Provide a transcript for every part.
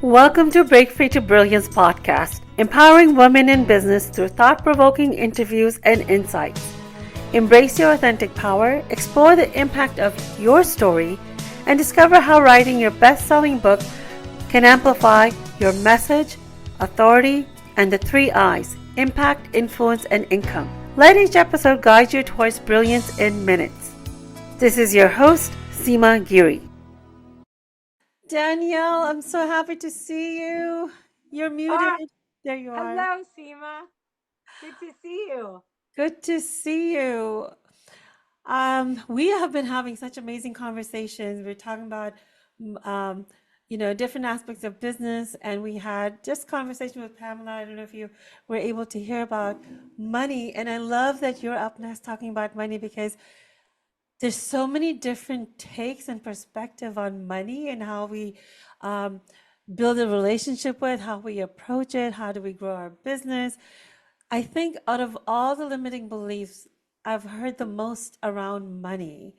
Welcome to Break Free to Brilliance podcast, empowering women in business through thought-provoking interviews and insights. Embrace your authentic power, explore the impact of your story, and discover how writing your best-selling book can amplify your message, authority, and the 3 I's: impact, influence, and income. Let each episode guide you towards brilliance in minutes. This is your host, Seema Giri. Danielle, I'm so happy to see you. You're Ah, muted. There you are. hello, Seema. Good to see you. Good to see you. We have been having such amazing conversations. We're talking about, mm, um, different aspects of business, and we had just conversation with Pamela. I don't know if you were able to hear about money, and I love that you're up next talking about money because there's so many different takes and perspective on money and how we um, build a relationship with, how we approach it, how do we grow our business. I think out of all the limiting beliefs, I've heard the most around money.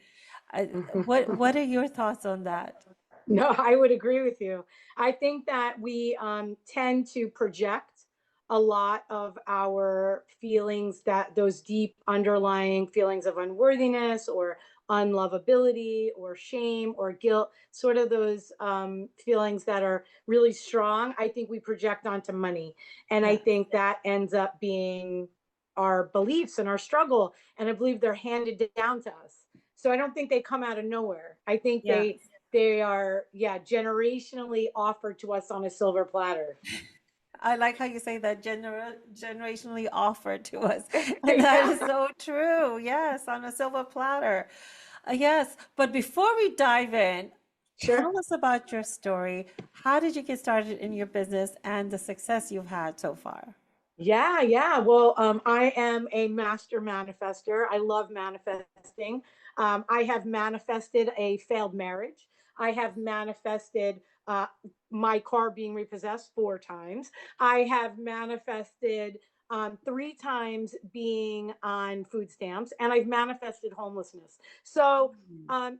I, what are your thoughts on that? No, I would agree with you. I think that we tend to project a lot of our feelings, that those deep underlying feelings of unworthiness or unlovability or shame or guilt, sort of those feelings that are really strong. I think we project onto money. And I Yeah. think that ends up being our beliefs and our struggle. And I believe they're handed down to us. So I don't think they come out of nowhere. I think Yeah. they are, yeah, generationally offered to us on a silver platter. I like how you say that generationally offered to us. And that Yeah, is so true. Yes, on a silver platter. Yes, but before we dive in, sure. tell us about your story. How did you get started in your business and the success you've had so far? Yeah. Well, I am a master manifester. I love manifesting. I have manifested a failed marriage. I have manifested uh, my car being repossessed 4 times. I have manifested 3 times being on food stamps, and I've manifested homelessness. So,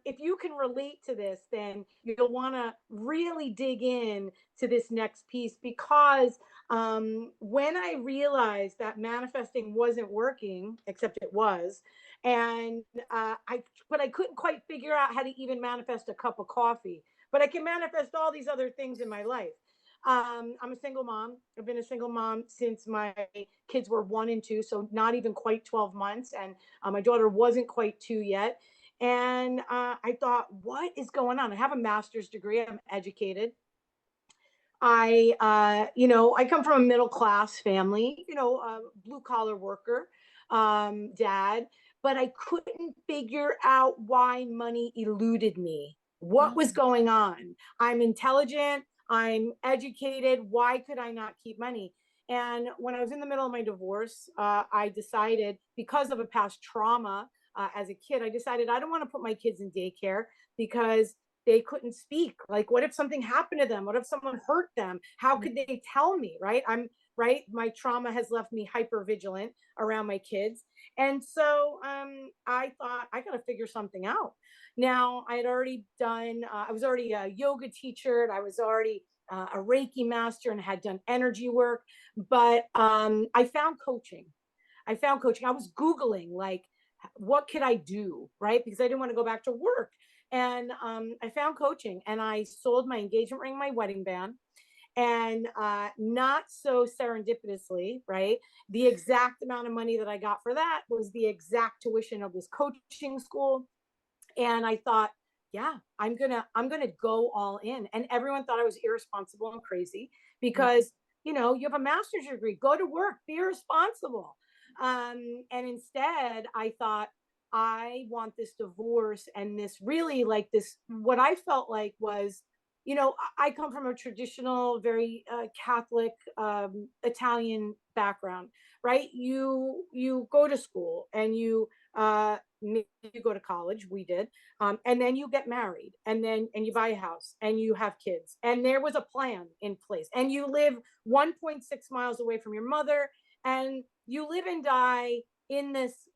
if you can relate to this, then you'll want to really dig in to this next piece because when I realized that manifesting wasn't working, except it was, and but I couldn't quite figure out how to even manifest a cup of coffee. But I can manifest all these other things in my life. I'm a single mom. I've been a single mom since my kids were 1 and 2, so not even quite 12 months, and my daughter wasn't quite 2 yet. And I thought, what is going on? I have a master's degree. I'm educated. I come from a middle class family, blue collar worker, dad, but I couldn't figure out why money eluded me. What was Mm. going on? I'm intelligent, I'm educated. Why could I not keep money? And when I was in the middle of my divorce, I decided, because of a past trauma as a kid, I decided I don't want to put my kids in daycare because they couldn't speak. Like, what if something happened to them? What if someone hurt them? How could they tell me? Right? I'm right. My trauma has left me hyper vigilant around my kids. And so I thought I got to figure something out. Now, I had already done, I was already a yoga teacher, and I was already a Reiki master and had done energy work. But I found coaching. I was Googling, like, what could I do? Right. Because I didn't want to go back to work. And I found coaching, and I sold my engagement ring, my wedding band. And not so serendipitously, right? The exact amount of money that I got for that was the exact tuition of this coaching school. And I thought, yeah, I'm gonna go all in. And everyone thought I was irresponsible and crazy because you have a master's degree, go to work, be responsible. And instead, I thought, I want this divorce and this, really, like, this, what I felt like was, I come from a traditional, very Catholic, Italian background, right? You go to school, and you go to college. We did. And then you get married, and you buy a house, and you have kids, and there was a plan in place, and you live 1.6 miles away from your mother, and you live and die in this,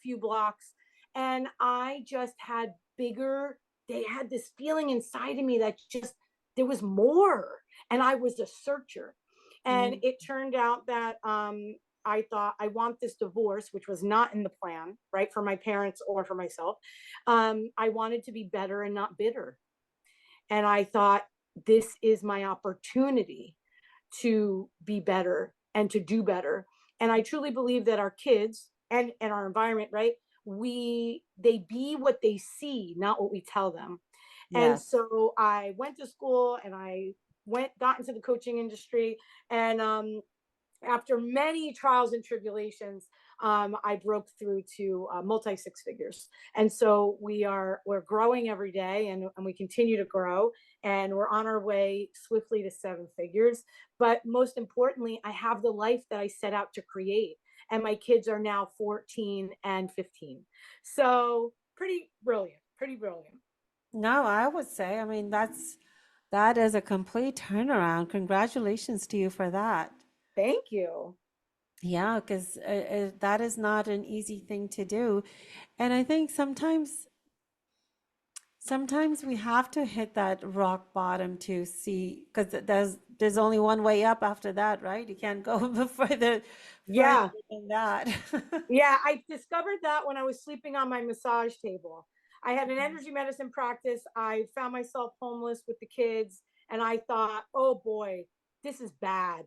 few blocks. And I just had bigger, they had this feeling inside of me that just there was more, and I was a searcher. And Mm. it turned out that I thought, I want this divorce, which was not in the plan, right, for my parents or for myself. I wanted to be better and not bitter. And I thought, this is my opportunity to be better and to do better. And I truly believe that our kids and our environment, right, they be what they see, not what we tell them. And Yes. so I went to school, and got into the coaching industry. And after many trials and tribulations, I broke through to multi six figures. And so we're growing every day, and we continue to grow, and we're on our way swiftly to seven figures. But most importantly, I have the life that I set out to create. And my kids are now 14 and 15. So pretty brilliant, pretty brilliant. No, I would say, I mean, that is a complete turnaround. Congratulations to you for that. Thank you. Yeah, because that is not an easy thing to do. And I think sometimes we have to hit that rock bottom to see, because there's only one way up after that, right? You can't go further Yeah. than that. Yeah, I discovered that when I was sleeping on my massage table. I had an energy medicine practice. I found myself homeless with the kids, and I thought, oh boy, this is bad.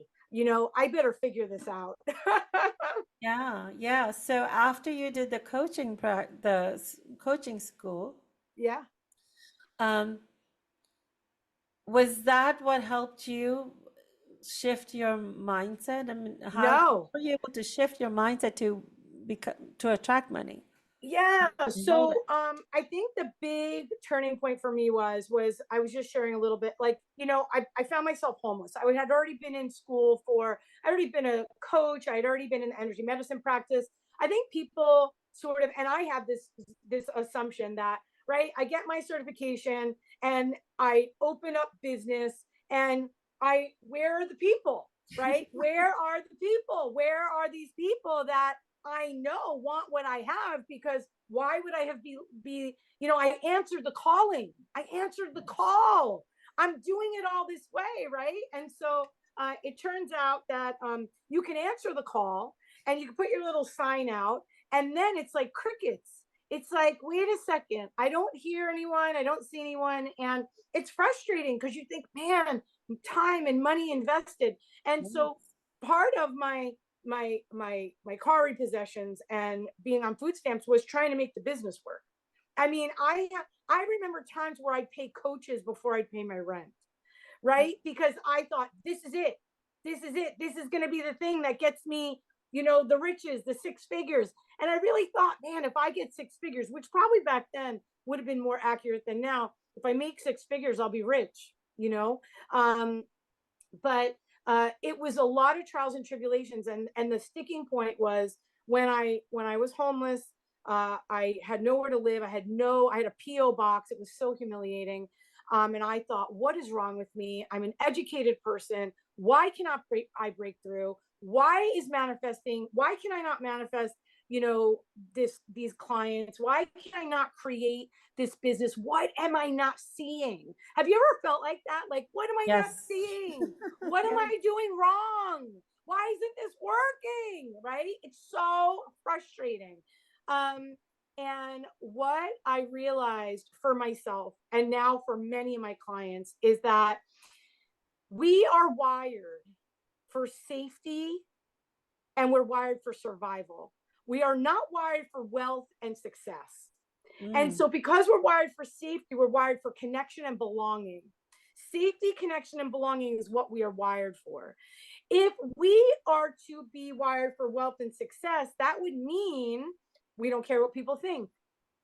I better figure this out. Yeah, yeah. So after you did the coaching school, Yeah. um, was that what helped you shift your mindset? I mean, how No. were you able to shift your mindset to attract money? Yeah. Know So I think the big turning point for me was I was just sharing a little bit, like, I found myself homeless. Had already been in school I already been a coach, I had already been in the energy medicine practice. I think people sort of, and I have this assumption that, right, I get my certification and I open up business, and where are the people? Right? Where are the people? Where are these people that I know want what I have? Because why would I have I answered the calling. I answered the call. I'm doing it all this way, right? And so it turns out that you can answer the call, and you can put your little sign out, and then it's like crickets. It's like, wait a second, I don't hear anyone, I don't see anyone, and it's frustrating because you think, man, time and money invested. And so that? part of my car repossessions and being on food stamps was trying to make the business work. I mean, I remember times where I'd pay coaches before I'd pay my rent, right? Because I thought, this is it. This is it. This is going to be the thing that gets me, the riches, the six figures. And I really thought, man, if I get six figures, which probably back then would have been more accurate than now, if I make six figures, I'll be rich. But it was a lot of trials and tribulations, and the sticking point was when I was homeless. I had nowhere to live. I had a PO box. It was so humiliating. And I thought, what is wrong with me? I'm an educated person. Why cannot I break through? Why is manifesting? Why can I not manifest? These clients. Why can I not create this business? What am I not seeing? Have you ever felt like that? Like, what am I not Yes. seeing? What am Yeah. I doing wrong? Why isn't this working? Right? It's so frustrating. Um, and what I realized for myself, and now for many of my clients, is that we are wired for safety, and we're wired for survival. We are not wired for wealth and success. And Mm. so, because we're wired for safety, we're wired for connection and belonging. Safety, connection, and belonging is what we are wired for. If we are to be wired for wealth and success, that would mean we don't care what people think.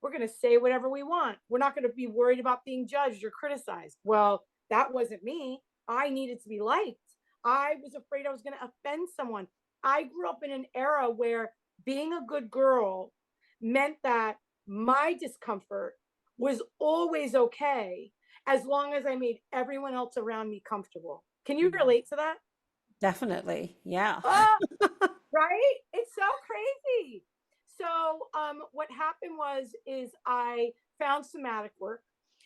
We're going to say whatever we want. We're not going to be worried about being judged or criticized. Well, that wasn't me. I needed to be liked. I was afraid I was going to offend someone. I grew up in an era where being a good girl meant that my discomfort was always okay, as long as I made everyone else around me comfortable. Can you relate to that? Definitely. Yeah. Oh, right? It's so crazy. So what happened is I found somatic work,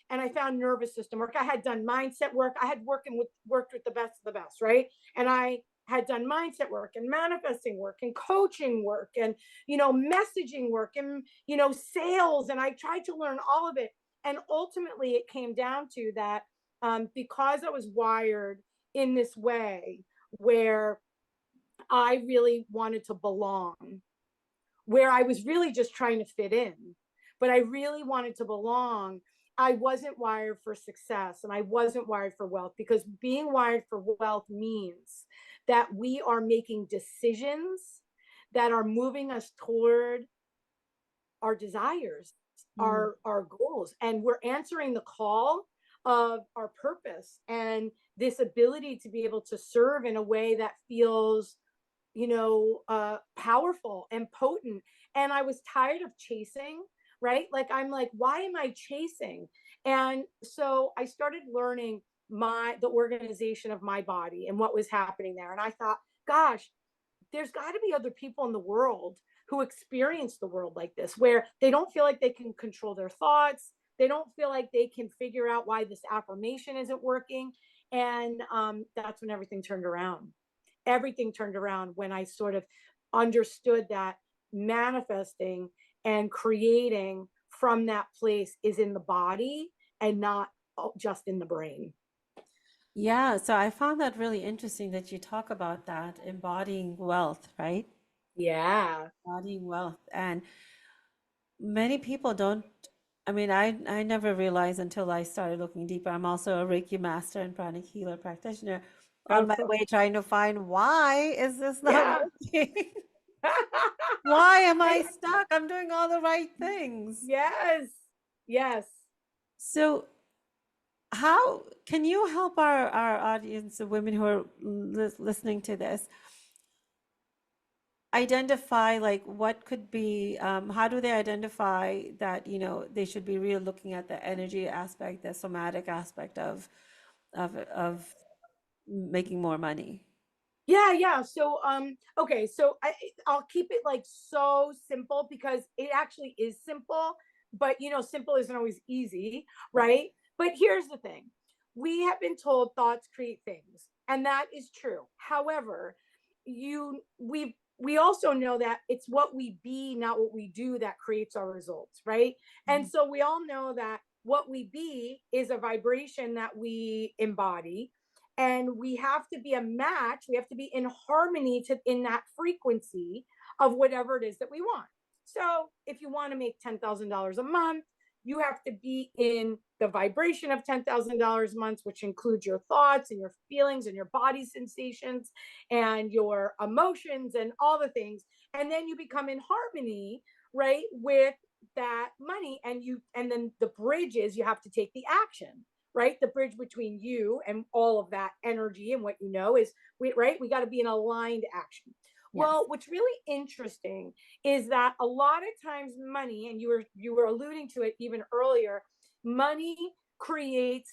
and I found nervous system work. I had done mindset work. I had worked with the best of the best, right? And I had done mindset work and manifesting work and coaching work and, messaging work and, sales. And I tried to learn all of it. And ultimately it came down to that, because I was wired in this way where I really wanted to belong, where I was really just trying to fit in, but I really wanted to belong. I wasn't wired for success and I wasn't wired for wealth, because being wired for wealth means that we are making decisions that are moving us toward our desires, Mm. our goals, and we're answering the call of our purpose and this ability to be able to serve in a way that feels, powerful and potent. And I was tired of chasing, right? Like, I'm like, why am I chasing? And so I started learning the organization of my body and what was happening there. And I thought, gosh, there's got to be other people in the world who experience the world like this, where they don't feel like they can control their thoughts. They don't feel like they can figure out why this affirmation isn't working. And that's when everything turned around. Everything turned around when I sort of understood that manifesting and creating from that place is in the body and not just in the brain. Yeah, so I found that really interesting that you talk about that embodying wealth, right? Yeah. Embodying wealth. And many people don't, I mean, I never realized until I started looking deeper. I'm also a Reiki master and pranic healer practitioner on Oh, my cool. way trying to find why is this not Yeah. working? Why am I stuck? I'm doing all the right things. Yes. Yes. So how can you help our audience of women who are listening to this identify like what could be how do they identify that they should be really looking at the energy aspect, the somatic aspect of making more money? Yeah. So okay, so I'll keep it like so simple, because it actually is simple, but simple isn't always easy, Right. right? But here's the thing. We have been told thoughts create things, and that is true. However, we also know that it's what we be, not what we do, that creates our results, right? And Mhm. so we all know that what we be is a vibration that we embody, and we have to be a match, we have to be in harmony to in that frequency of whatever it is that we want. So if you want to make $10,000 a month, you have to be in the vibration of $10,000 a month, which includes your thoughts and your feelings and your body sensations and your emotions and all the things. And then you become in harmony, right, with that money. And then the bridge is you have to take the action, right? The bridge between you and all of that energy and what is we got to be in aligned action. Yes. Well, what's really interesting is that a lot of times money, and you were alluding to it even earlier, money creates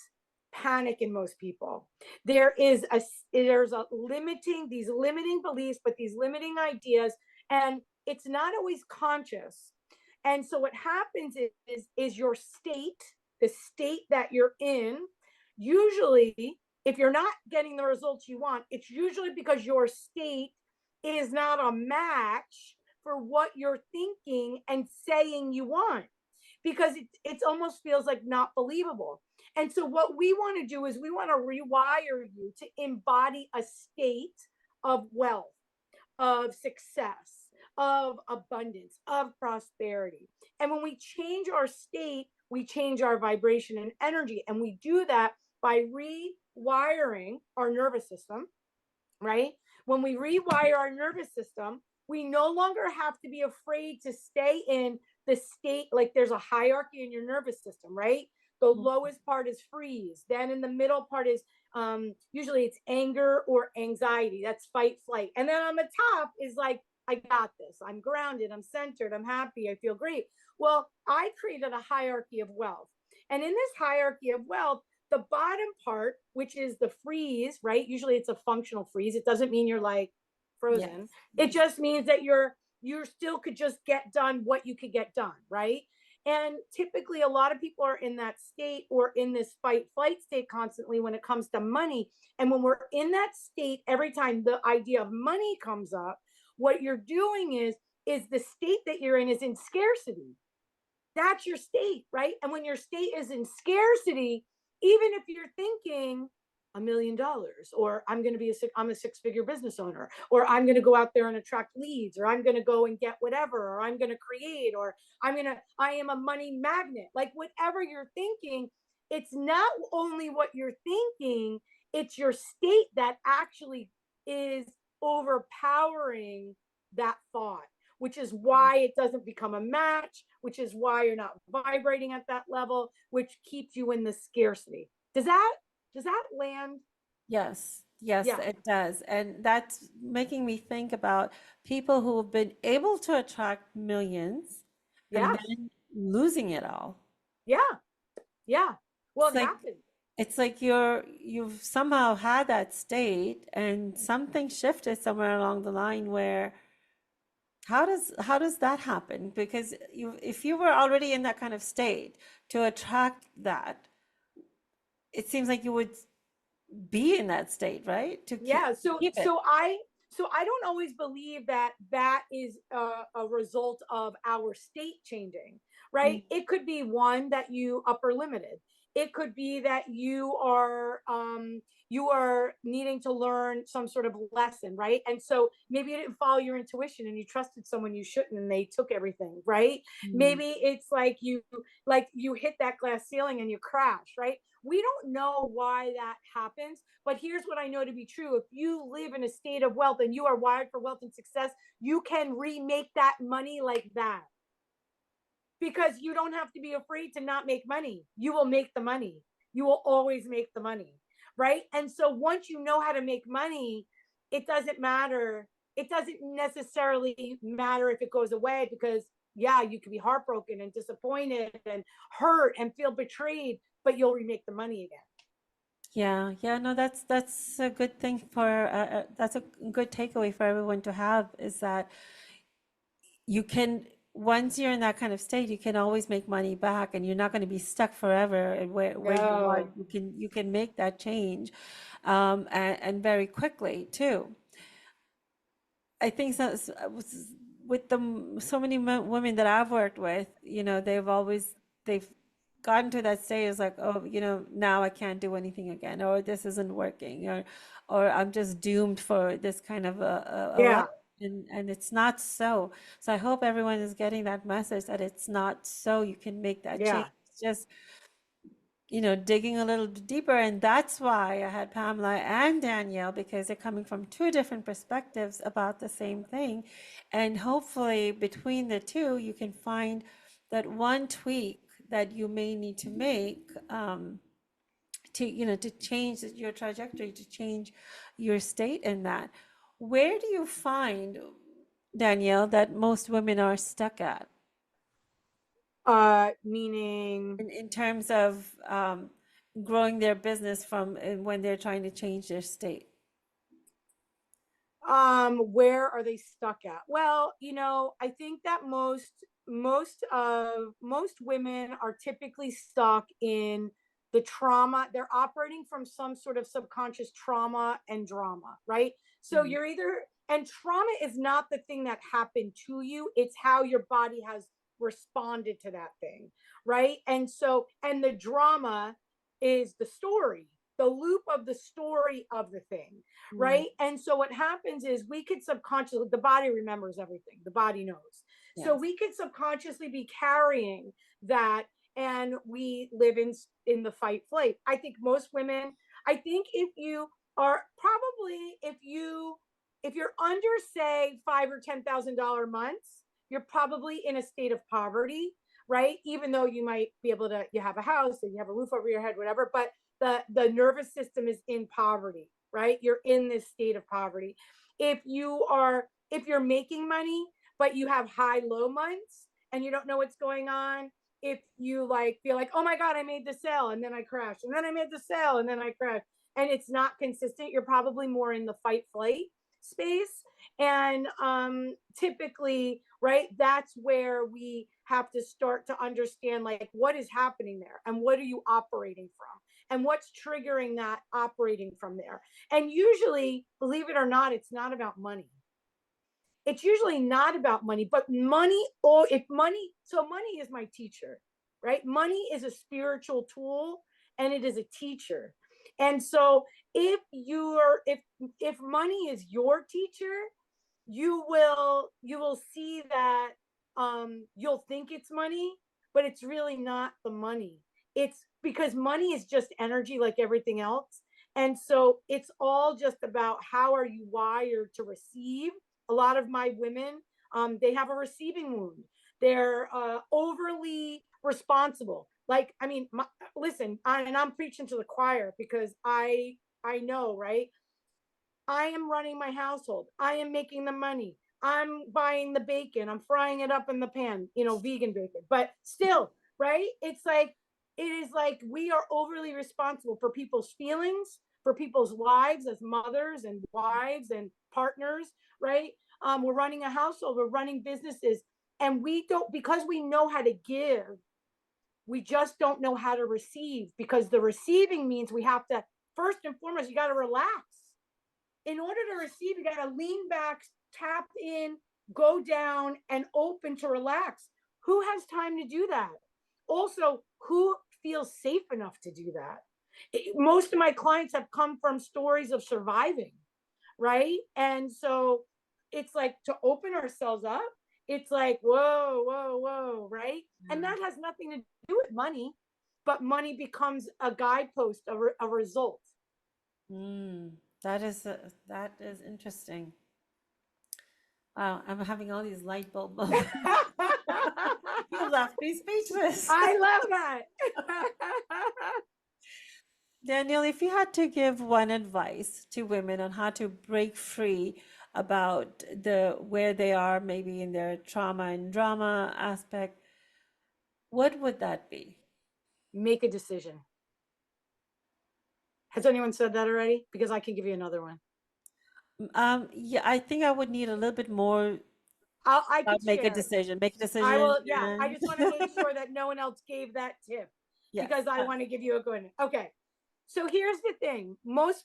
panic in most people. There's a limiting these limiting beliefs, but these limiting ideas, and it's not always conscious. And so what happens is your state, the state that you're in, usually, if you're not getting the results you want, it's usually because your state is not a match for what you're thinking and saying you want, because it almost feels like not believable. And so what we want to do is we want to rewire you to embody a state of wealth, of success, of abundance, of prosperity. And when we change our state, we change our vibration and energy. And we do that by rewiring our nervous system, right? When we rewire our nervous system, we no longer have to be afraid to stay in the state. Like, there's a hierarchy in your nervous system, right? The lowest part is freeze. Then in the middle part is usually it's anger or anxiety. That's fight, flight. And then on the top is like, I got this. I'm grounded. I'm centered. I'm happy. I feel great. Well, I created a hierarchy of wealth. And in this hierarchy of wealth, the bottom part, which is the freeze, right? Usually it's a functional freeze. It doesn't mean you're like Yes. frozen. It Yes. just means that you still could just get done what you could get done, right? And typically, a lot of people are in that state or in this fight flight state constantly when it comes to money. And when we're in that state, every time the idea of money comes up, what you're doing is the state that you're in is in scarcity. That's your state, right? And when your state is in scarcity, even if you're thinking $1 million, or I'm a six-figure business owner, or I'm going to go out there and attract leads, or I'm going to go and get whatever, or I'm going to create, or I am a money magnet, like whatever you're thinking, it's not only what you're thinking, it's your state that actually is overpowering that thought, which is why it doesn't become a match, which is why you're not vibrating at that level, which keeps you in the scarcity. Does that land? Yes, yes, Yeah. it does. And that's making me think about people who have been able to attract millions and Yes. then losing it all. Yeah. Yeah. Well, It's it like happened. you've somehow had that state and something shifted somewhere along the line where how does that happen? Because if you were already in that kind of state to attract that, it seems like you would be in that state, right? To Yeah. to So keep it. so I so I don't always believe that that is a result of our state changing, right? Mm, It could be one that you upper limited. It could be that you are needing to learn some sort of lesson, right? And so maybe you didn't follow your intuition and you trusted someone you shouldn't and they took everything, right? mm. Maybe it's like you hit that glass ceiling and you crash, right? We don't know why that happens, but here's what I know to be true. If you live in a state of wealth and you are wired for wealth and success, you can remake that money like that, because you don't have to be afraid to not make money. You will make the money. You will always make the money, right? And so once you know how to make money, it doesn't matter. It doesn't necessarily matter if it goes away, because yeah, you could be heartbroken and disappointed and hurt and feel betrayed, but you'll remake the money again. Yeah, yeah, no, that's a good thing for that's a good takeaway for everyone to have is that you can once you're in that kind of state, you can always make money back, and you're not going to be stuck forever and where you are. No. You can make that change, and very quickly too. I think so, with so many women that I've worked with, they've gotten to that stage. It's like, oh, now I can't do anything again, or this isn't working, or I'm just doomed for this kind of a life. Yeah. And it's not so. So I hope everyone is getting that message that it's not so. You can make that change. Yeah. It's just digging a little deeper. And that's why I had Pamela and Danielle, because they're coming from two different perspectives about the same thing. And hopefully, between the two, you can find that one tweak that you may need to make to change your trajectory, to change your state in that. Where do you find, Danielle, that most women are stuck at Meaning, in terms of growing their business from when they're trying to change their state? where are they stuck at? Well, I think that most women are typically stuck in the trauma. They're operating from some sort of subconscious trauma and drama, right? So Mm, you're either, and trauma is not the thing that happened to you, it's how your body has responded to that thing, right? And the drama is the story, the loop of the story of the thing, mm, right? And so what happens is we could subconsciously, the body remembers everything, the body knows. So yes. we could subconsciously be carrying that, and we live in the fight flight. I think most women, I think if you are probably, if you're under, say, five or $10,000 months, you're probably in a state of poverty, right? Even though you might be able to, you have a house and you have a roof over your head, whatever, but the nervous system is in poverty, right? You're in this state of poverty. If you're making money but you have high low months and you don't know what's going on, if you like feel like, oh my god, I made the sale and then I crashed, and then I made the sale and then I crashed, and it's not consistent, you're probably more in the fight flight space. And typically, right, that's where have to start to understand like what is happening there and what are you operating from and what's triggering that operating from there. And usually, believe it or not, it's not about money. It's usually not about money, but money, or if money, so money is my teacher, right? Money is a spiritual tool and it is a teacher. And so if money is your teacher, you will see that you'll think it's money, but it's really not the money. It's because money is just energy like everything else. And so it's all just about how are you wired to receive. A lot of my women, they have a receiving wound. They're overly responsible. Like, I mean, listen, and I'm preaching to the choir because I know, right? I am running my household. I am making the money. I'm buying the bacon. I'm frying it up in the pan, vegan bacon. But still, right? It is like we are overly responsible for people's feelings, for people's lives as mothers and wives and partners, right? We're running a household, we're running businesses, and we don't, because we know how to give, we just don't know how to receive, because the receiving means we have to, first and foremost, you got to relax. In order to receive, you got to lean back, tap in, go down, and open to relax. Who has time to do that? Also, who feels safe enough to do that? Most of my clients have come from stories of surviving, right? And so it's like to open ourselves up. It's like, whoa, whoa, whoa, right? And that has nothing to do with money, but money becomes a guidepost, a result. That is interesting. Wow, I'm having all these light bulb moments. You left me speechless. I love that. Danielle, if you had to give one advice to women on how to break free about where they are, maybe in their trauma and drama aspect, what would that be? Make a decision. Has anyone said that already? Because I can give you another one. Yeah, I think I would need a little bit more I about could share. make a I decision, will. Yeah, I and just want to make sure that no one else gave that tip yes. because I want to give you a good one. Okay. So here's the thing. Most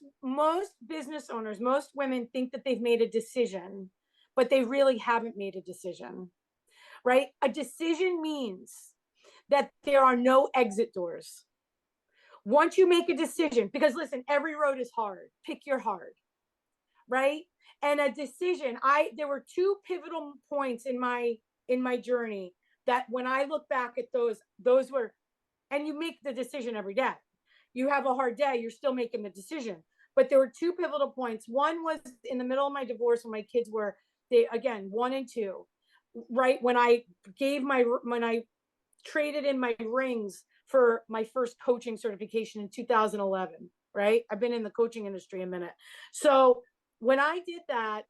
business owners, most women think that they've made a decision, but they really haven't made a decision. Right? A decision means that there are no exit doors. Once you make a decision, because listen, every road is hard. Pick your hard, right? And a decision, there were two pivotal points in my journey that when I look back at those were, and you make the decision every day. You have a hard day, you're still making the decision. But there were two pivotal points. One was in the middle of my divorce when my kids were, they again 1 and 2, right? When I traded in my rings for my first coaching certification in 2011, right? I've been in the coaching industry a minute. So when I did that,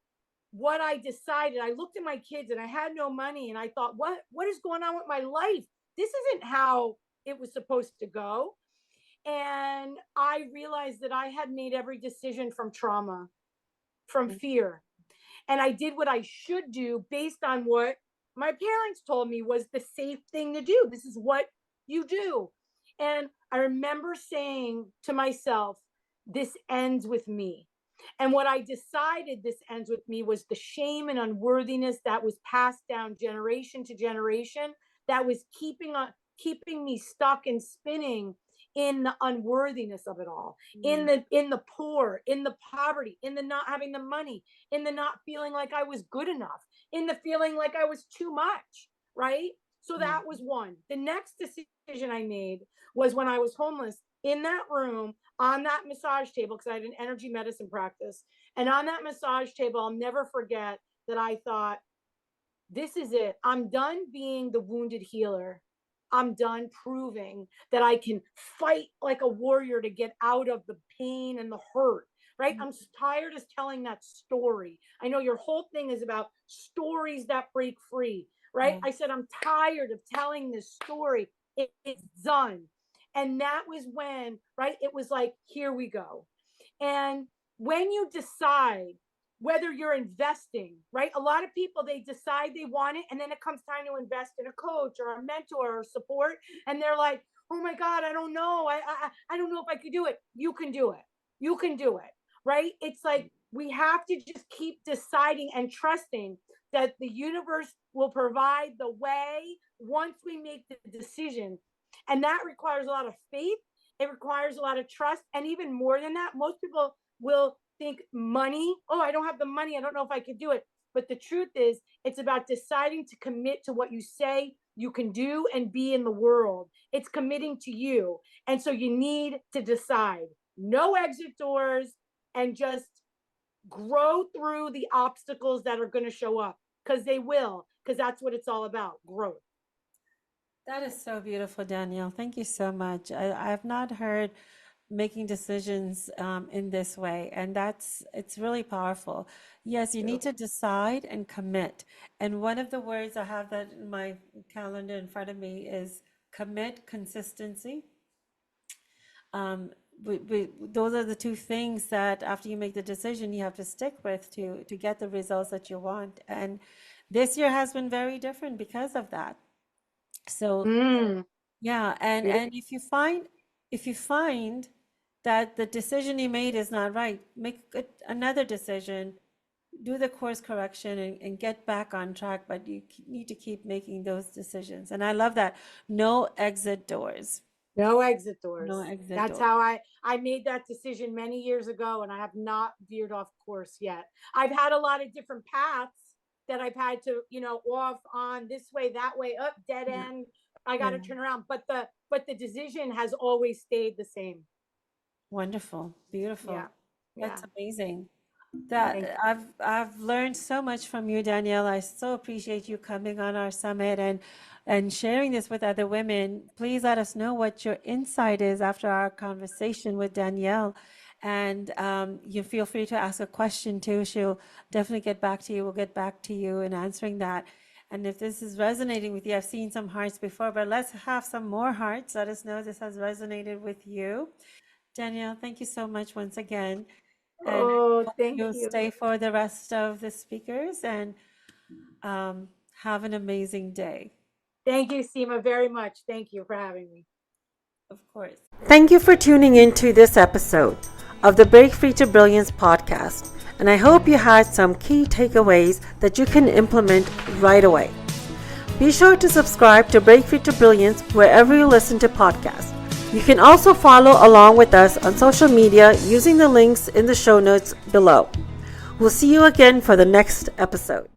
what I decided, I looked at my kids and I had no money and I thought, what is going on with my life? This isn't how it was supposed to go. And I realized that I had made every decision from trauma, from fear. And I did what I should do based on what my parents told me was the safe thing to do. This is what you do. And I remember saying to myself, this ends with me. And what I decided this ends with me was the shame and unworthiness that was passed down generation to generation, that was keeping me stuck and spinning in the unworthiness of it all, in the poor, in the poverty, in the not having the money, in the not feeling like I was good enough, in the feeling like I was too much, right? So that was one. The next decision I made was when I was homeless, in that room on that massage table, because I had an energy medicine practice. And on that massage table, I'll never forget that I thought, this is it. I'm done being the wounded healer. I'm done proving that I can fight like a warrior to get out of the pain and the hurt, right? I'm tired of telling that story. I know your whole thing is about stories that break free, right? Yeah. I said, I'm tired of telling this story. It's done. And that was when, right? It was like, here we go. And when you decide whether you're investing, right? A lot of people, they decide they want it, and then it comes time to invest in a coach or a mentor or support, and they're like, oh my God, I don't know. I don't know if I could do it. You can do it. You can do it, right? It's like we have to just keep deciding and trusting that the universe will provide the way once we make the decision. And that requires a lot of faith. It requires a lot of trust. And even more than that, most people will think money. Oh, I don't have the money. I don't know if I could do it. But the truth is, it's about deciding to commit to what you say you can do and be in the world. It's committing to you. And so you need to decide no exit doors and just grow through the obstacles that are going to show up, because they will, because that's what it's all about, growth. That is so beautiful, Danielle. Thank you so much. I have not heard making decisions in this way, and it's really powerful. Yes, you need to decide and commit. And one of the words I have that in my calendar in front of me is commit, consistency. Those are the two things that after you make the decision, you have to stick with to get the results that you want. And this year has been very different because of that. So yeah, and if you find that the decision you made is not right, make another decision, do the course correction and get back on track, but you need to keep making those decisions. And I love that. No exit doors. No exit doors. No exit That's doors. how I made that decision many years ago, and I have not veered off course yet. I've had a lot of different paths that I've had to, off on this way, that way, up, dead Yeah. end. I got Yeah. to turn around, but the decision has always stayed the same. Wonderful. Beautiful. Yeah. That's Yeah. amazing. Thank That I've learned so much from you, Danielle. I so appreciate you coming on our summit and sharing this with other women. Please let us know what your insight is after our conversation with Danielle. And you feel free to ask a question too. She'll definitely get back to you. We'll get back to you in answering that. And if this is resonating with you, I've seen some hearts before, but let's have some more hearts. Let us know this has resonated with you. Danielle, thank you so much once again. And Oh, hope thank you'll you. stay for the rest of the speakers and have an amazing day. Thank you, Seema, very much. Thank you for having me. Of course. Thank you for tuning in to this episode of the Break Free to Brilliance podcast. And I hope you had some key takeaways that you can implement right away. Be sure to subscribe to Break Free to Brilliance wherever you listen to podcasts. You can also follow along with us on social media using the links in the show notes below. We'll see you again for the next episode.